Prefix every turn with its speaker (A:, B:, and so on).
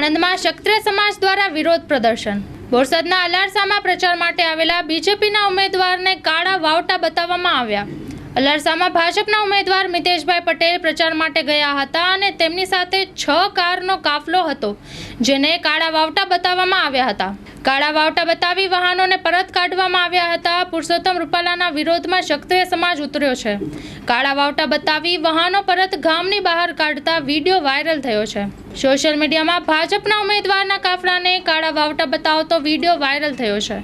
A: આણંદમાં ક્ષત્રિય સમાજ દ્વારા વિરોધ પ્રદર્શન। બોરસદના અલારસામાં પ્રચાર માટે આવેલા બીજેપીના ઉમેદવારને કાળા વાવટા બતાવવામાં આવ્યા। અલારસામાં ભાજપના ઉમેદવાર મિતેશભાઈ પટેલ પ્રચાર માટે ગયા હતા અને તેમની સાથે 6 કારનો કાફલો હતો, જેને કાળા વાવટા બતાવવામાં આવ્યા હતા। કાળા વાવટા બતાવી વાહનોને પરત કાઢવામાં આવ્યા હતા। પુરુષોત્તમ રૂપાલાના વિરોધમાં ક્ષત્રિય સમાજ ઉતર્યો છે। કાળા વાવટા બતાવી વાહનો પરત ગામની બહાર કાઢતા વિડીયો વાયરલ થયો છે। સોશિયલ મીડિયામાં ભાજપના ઉમેદવારના કાફલાને કાળા વાવટા બતાવતો વિડીયો વાયરલ થયો છે।